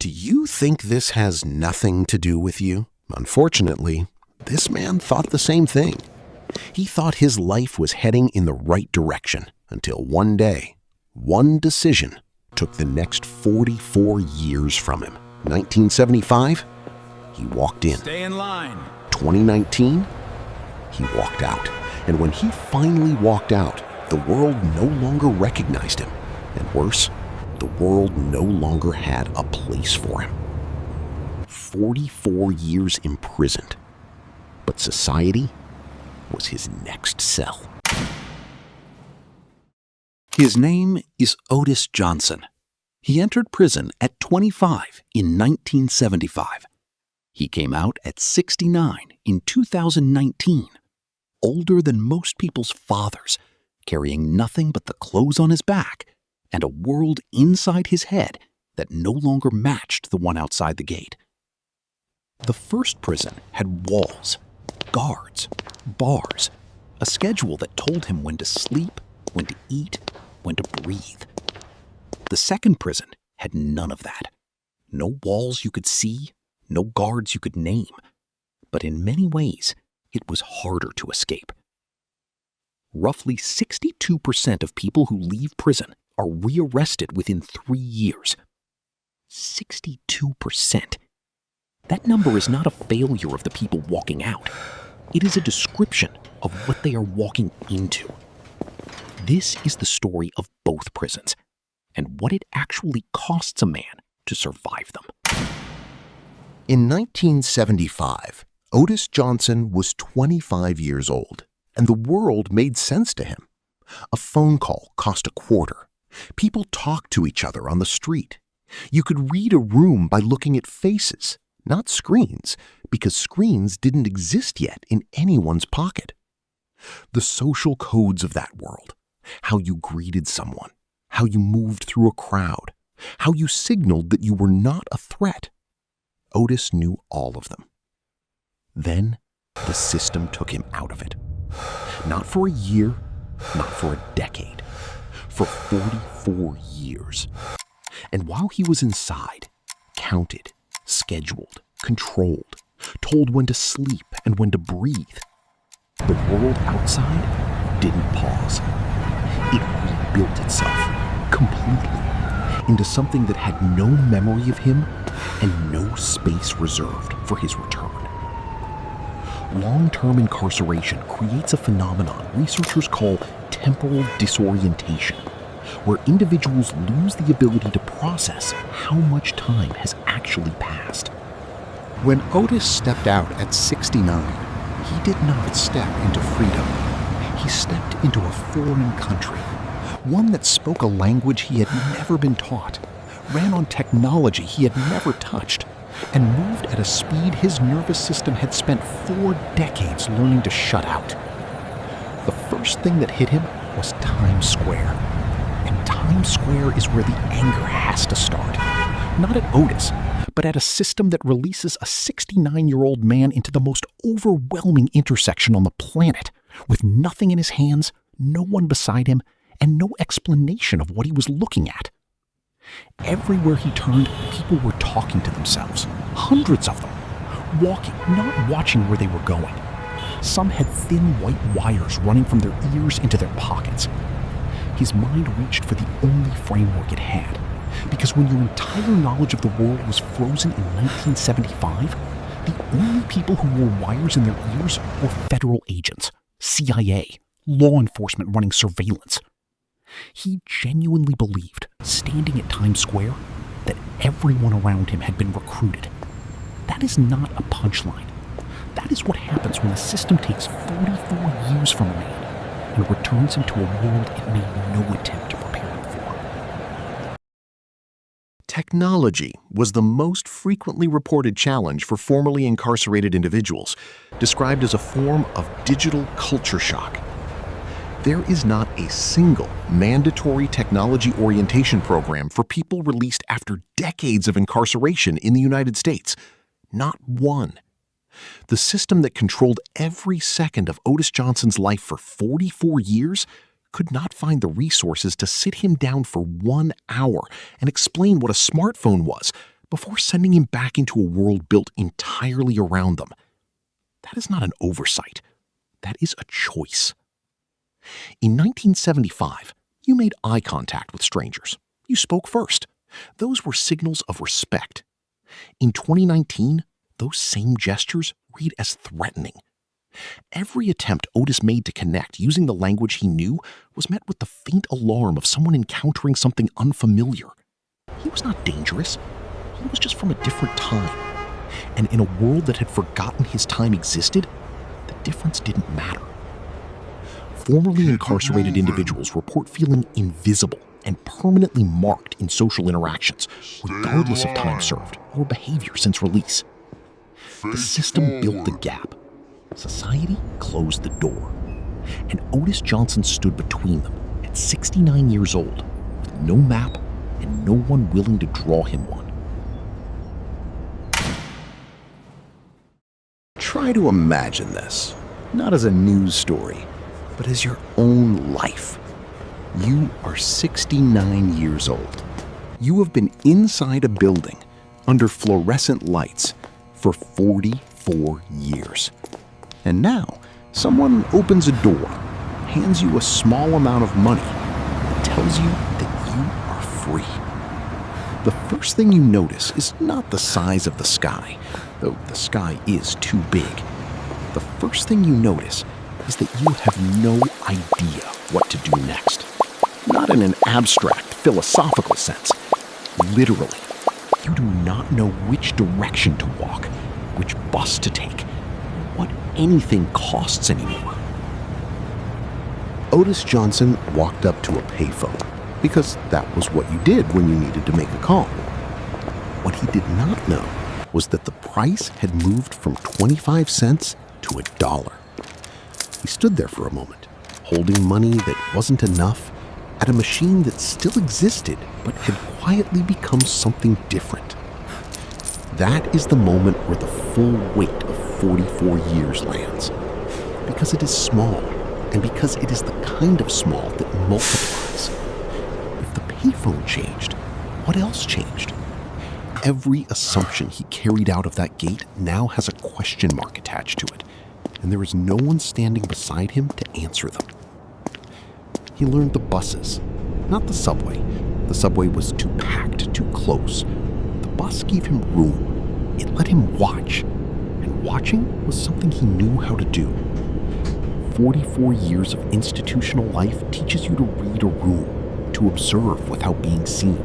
Do you think this has nothing to do with you? Unfortunately, this man thought the same thing. He thought his life was heading in the right direction until one day, one decision took the next 44 years from him. 1975, he walked in. Stay in line. 2019, he walked out. And when he finally walked out, the world no longer recognized him. And worse, the world no longer had a place for him. 44 years imprisoned. But society was his next cell. His name is Otis Johnson. He entered prison at 25 in 1975. He came out at 69 in 2019, older than most people's fathers, carrying nothing but the clothes on his back and a world inside his head that no longer matched the one outside the gate. The first prison had walls, guards, bars, a schedule that told him when to sleep, when to eat, when to breathe. The second prison had none of that. No walls you could see, no guards you could name. But in many ways, it was harder to escape. Roughly 62% of people who leave prison are rearrested within 3 years. 62%. That number is not a failure of the people walking out. It is a description of what they are walking into. This is the story of both prisons and what it actually costs a man to survive them. In 1975, Otis Johnson was 25 years old, and the world made sense to him. A phone call cost a quarter. People talked to each other on the street. You could read a room by looking at faces, not screens, because screens didn't exist yet in anyone's pocket. The social codes of that world, how you greeted someone, how you moved through a crowd, how you signaled that you were not a threat. Otis knew all of them. Then the system took him out of it. Not for a year, not for a decade, for 44 years. And while he was inside, counted, scheduled, controlled, told when to sleep and when to breathe, the world outside didn't pause. It rebuilt itself completely into something that had no memory of him and no space reserved for his return. Long-term incarceration creates a phenomenon researchers call temporal disorientation, where individuals lose the ability to process how much time has actually passed. When Otis stepped out at 69, he did not step into freedom. He stepped into a foreign country, one that spoke a language he had never been taught, ran on technology he had never touched, and moved at a speed his nervous system had spent 4 decades learning to shut out. The first thing that hit him was Times Square. And Times Square is where the anger has to start. Not at Otis, but at a system that releases a 69-year-old man into the most overwhelming intersection on the planet, with nothing in his hands, no one beside him, and no explanation of what he was looking at. Everywhere he turned, people were talking to themselves, hundreds of them, walking, not watching where they were going. Some had thin white wires running from their ears into their pockets. His mind reached for the only framework it had, because when your entire knowledge of the world was frozen in 1975, the only people who wore wires in their ears were federal agents, CIA, law enforcement running surveillance. He genuinely believed, standing at Times Square, that everyone around him had been recruited. That is not a punchline. That is what happens when the system takes 44 years from a man and returns him to a world it made no attempt to prepare him for. Technology was the most frequently reported challenge for formerly incarcerated individuals, described as a form of digital culture shock. There is not a single mandatory technology orientation program for people released after decades of incarceration in the United States. Not one. The system that controlled every second of Otis Johnson's life for 44 years could not find the resources to sit him down for 1 hour and explain what a smartphone was, before sending him back into a world built entirely around them. That is not an oversight. That is a choice. In 1975, you made eye contact with strangers. You spoke first. Those were signals of respect. In 2019, those same gestures read as threatening. Every attempt Otis made to connect using the language he knew was met with the faint alarm of someone encountering something unfamiliar. He was not dangerous. He was just from a different time. And in a world that had forgotten his time existed, the difference didn't matter. Formerly incarcerated individuals report feeling invisible and permanently marked in social interactions, regardless of time served or behavior since release. The system built the gap. Society closed the door. And Otis Johnson stood between them at 69 years old, with no map and no one willing to draw him one. Try to imagine this, not as a news story, but as your own life. You are 69 years old. You have been inside a building under fluorescent lights for 44 years. And now, someone opens a door, hands you a small amount of money, and tells you that you are free. The first thing you notice is not the size of the sky, though the sky is too big. The first thing you notice is that you have no idea what to do next. Not in an abstract, philosophical sense. Literally, you do not know which direction to walk, which bus to take, what anything costs anymore. Otis Johnson walked up to a payphone because that was what you did when you needed to make a call. What he did not know was that the price had moved from 25 cents to $1. He stood there for a moment, holding money that wasn't enough at a machine that still existed but had quietly become something different. That is the moment where the full weight of 44 years lands. Because it is small, and because it is the kind of small that multiplies. If the payphone changed, what else changed? Every assumption he carried out of that gate now has a question mark attached to it, and there is no one standing beside him to answer them. He learned the buses, not the subway. The subway was too packed, too close. The bus gave him room. It let him watch, and watching was something he knew how to do. 44 years of institutional life teaches you to read a room, to observe without being seen.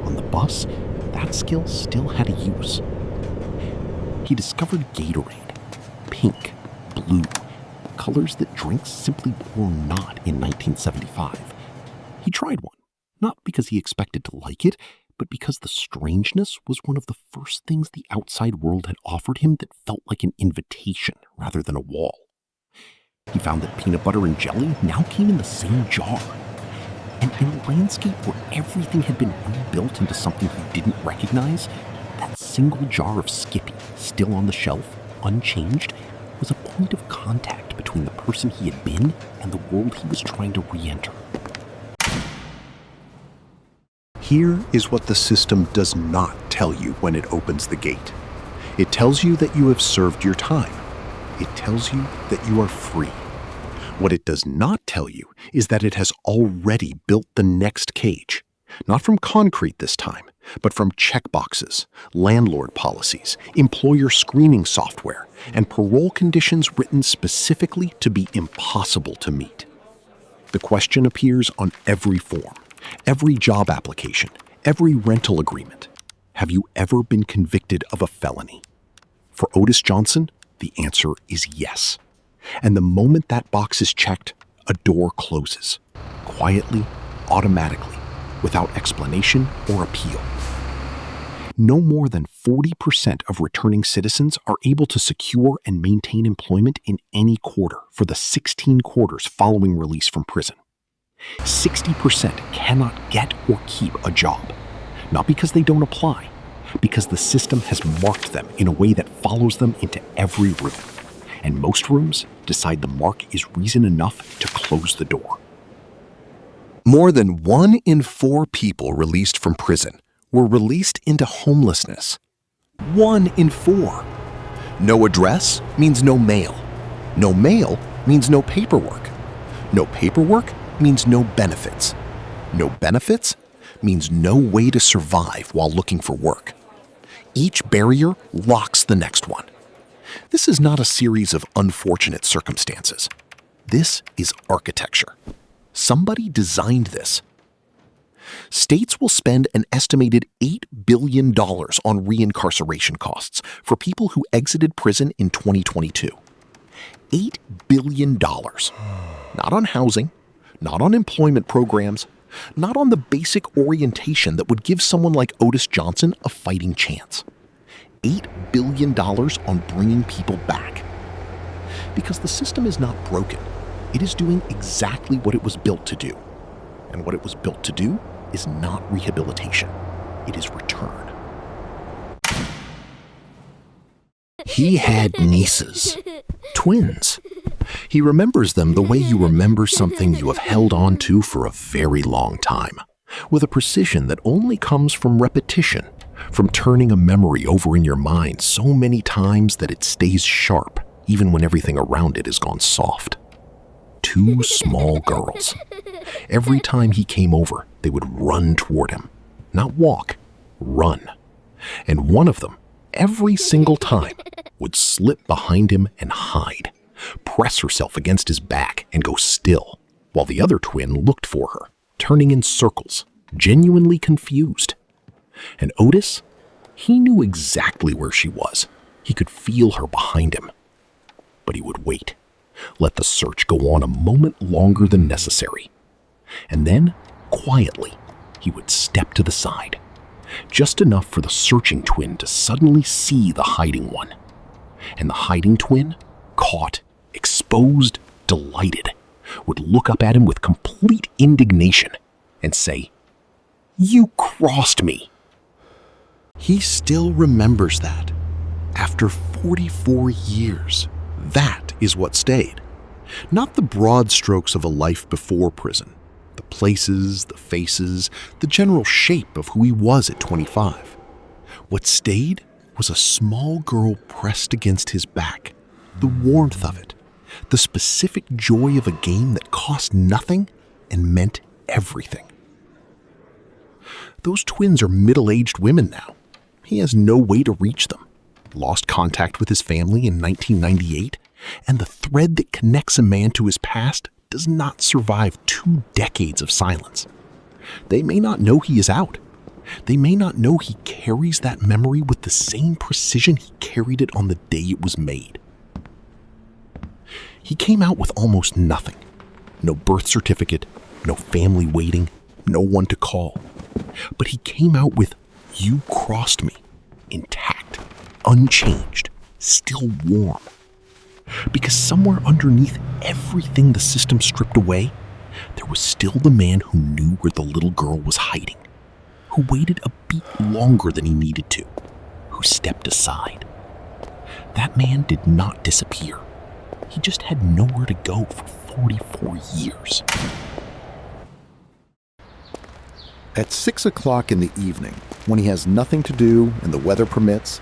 On the bus, that skill still had a use. He discovered Gatorade, pink, blue, colors that drinks simply were not in 1975. He tried one, not because he expected to like it, but because the strangeness was one of the first things the outside world had offered him that felt like an invitation rather than a wall. He found that peanut butter and jelly now came in the same jar. And in a landscape where everything had been rebuilt into something he didn't recognize, that single jar of Skippy, still on the shelf, unchanged, was a point of contact between the person he had been and the world he was trying to re-enter. Here is what the system does not tell you when it opens the gate. It tells you that you have served your time. It tells you that you are free. What it does not tell you is that it has already built the next cage, not from concrete this time, but from checkboxes, landlord policies, employer screening software, and parole conditions written specifically to be impossible to meet. The question appears on every form, every job application, every rental agreement. Have you ever been convicted of a felony? For Otis Johnson, the answer is yes. And the moment that box is checked, a door closes, quietly, automatically, without explanation or appeal. No more than 40% of returning citizens are able to secure and maintain employment in any quarter for the 16 quarters following release from prison. 60% cannot get or keep a job, not because they don't apply, because the system has marked them in a way that follows them into every room. And most rooms decide the mark is reason enough to close the door. More than 1 in 4 people released from prison were released into homelessness. 1 in 4. No address means no mail. No mail means no paperwork. No paperwork means no benefits. No benefits means no way to survive while looking for work. Each barrier locks the next one. This is not a series of unfortunate circumstances. This is architecture. Somebody designed this. States will spend an estimated $8 billion on reincarceration costs for people who exited prison in 2022. $8 billion. Not on housing, not on employment programs, not on the basic orientation that would give someone like Otis Johnson a fighting chance. $8 billion on bringing people back. Because the system is not broken. It is doing exactly what it was built to do. And what it was built to do is not rehabilitation. It is return. He had nieces. Twins. He remembers them the way you remember something you have held on to for a very long time, with a precision that only comes from repetition, from turning a memory over in your mind so many times that it stays sharp, even when everything around it has gone soft. 2 small girls. Every time he came over, they would run toward him. Not walk, run. And one of them, every single time, would slip behind him and hide, press herself against his back and go still, while the other twin looked for her, turning in circles, genuinely confused. And Otis, he knew exactly where she was. He could feel her behind him. But he would wait, let the search go on a moment longer than necessary. And then, quietly, he would step to the side, just enough for the searching twin to suddenly see the hiding one. And the hiding twin, caught, exposed, delighted, would look up at him with complete indignation and say, "You crossed me." He still remembers that. After 44 years, that is what stayed. Not the broad strokes of a life before prison, the places, the faces, the general shape of who he was at 25. What stayed was a small girl pressed against his back, the warmth of it, the specific joy of a game that cost nothing and meant everything. Those twins are middle-aged women now. He has no way to reach them, lost contact with his family in 1998, and the thread that connects a man to his past does not survive 2 decades of silence. They may not know he is out. They may not know he carries that memory with the same precision he carried it on the day it was made. He came out with almost nothing. No birth certificate, no family waiting, no one to call. But he came out with, "You crossed me," intact, unchanged, still warm. Because somewhere underneath everything the system stripped away, there was still the man who knew where the little girl was hiding, who waited a beat longer than he needed to, who stepped aside. That man did not disappear. He just had nowhere to go for 44 years. At 6 o'clock in the evening, when he has nothing to do and the weather permits,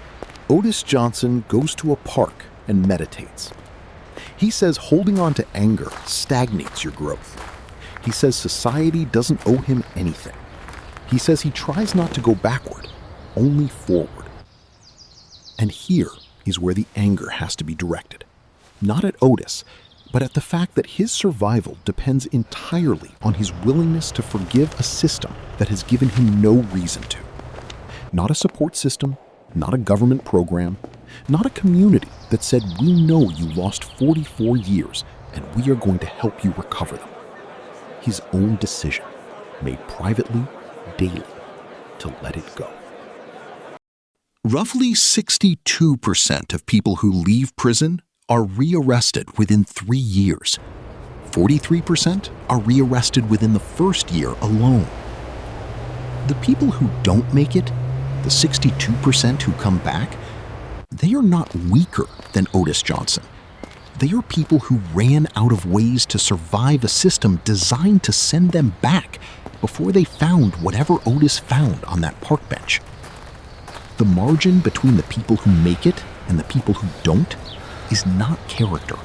Otis Johnson goes to a park and meditates. He says holding on to anger stagnates your growth. He says society doesn't owe him anything. He says he tries not to go backward, only forward. And here is where the anger has to be directed. Not at Otis, but at the fact that his survival depends entirely on his willingness to forgive a system that has given him no reason to. Not a support system, not a government program, not a community that said, "We know you lost 44 years and we are going to help you recover them." His own decision, made privately, daily, to let it go. Roughly 62% of people who leave prison are rearrested within 3 years. 43% are rearrested within the first year alone. The people who don't make it, the 62% who come back, they are not weaker than Otis Johnson. They are people who ran out of ways to survive a system designed to send them back before they found whatever Otis found on that park bench. The margin between the people who make it and the people who don't is not character.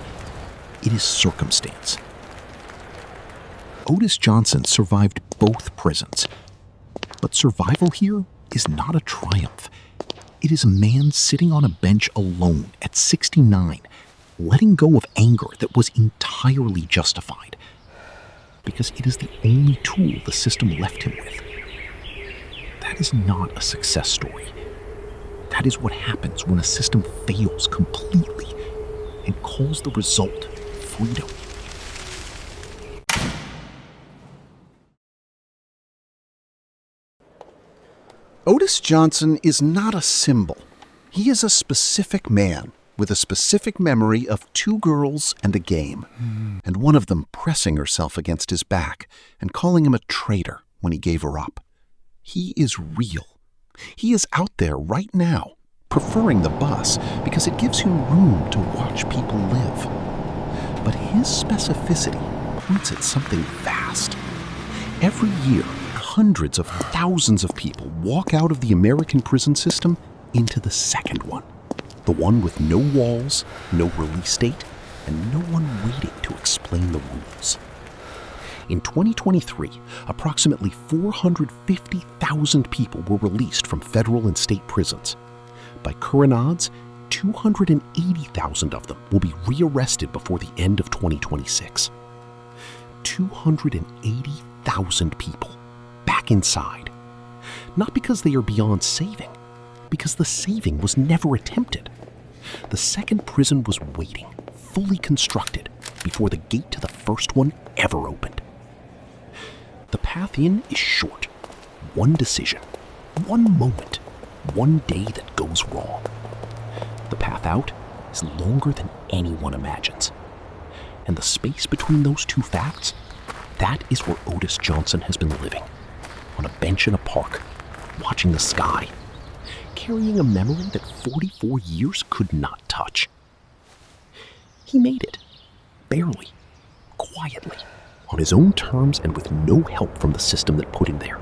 It is circumstance. Otis Johnson survived both prisons. But survival here is not a triumph. It is a man sitting on a bench alone at 69, letting go of anger that was entirely justified, because it is the only tool the system left him with. That is not a success story. That is what happens when a system fails completely and calls the result freedom. Otis Johnson is not a symbol. He is a specific man with a specific memory of 2 girls and a game, and one of them pressing herself against his back and calling him a traitor when he gave her up. He is real. He is out there right now, preferring the bus because it gives him room to watch people live. But his specificity points at something vast. Every year, hundreds of thousands of people walk out of the American prison system into the second one, the one with no walls, no release date, and no one waiting to explain the rules. In 2023, approximately 450,000 people were released from federal and state prisons. By current odds, 280,000 of them will be rearrested before the end of 2026. 280,000 people back inside. Not because they are beyond saving, because the saving was never attempted. The second prison was waiting, fully constructed, before the gate to the first one ever opened. The path in is short. One decision, one moment, one day that goes wrong. The path out is longer than anyone imagines. And the space between those two facts, that is where Otis Johnson has been living. On a bench in a park, watching the sky, carrying a memory that 44 years could not touch. He made it, barely, quietly, on his own terms and with no help from the system that put him there.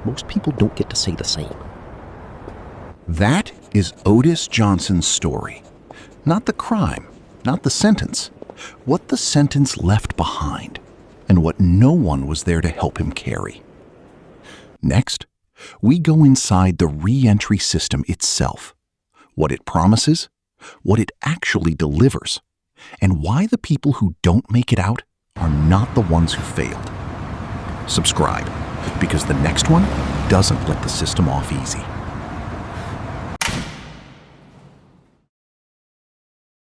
Most people don't get to say the same. That is Otis Johnson's story. Not the crime, not the sentence. What the sentence left behind, and what no one was there to help him carry. Next, we go inside the re-entry system itself, what it promises, what it actually delivers, and why the people who don't make it out are not the ones who failed. Subscribe, because the next one doesn't let the system off easy.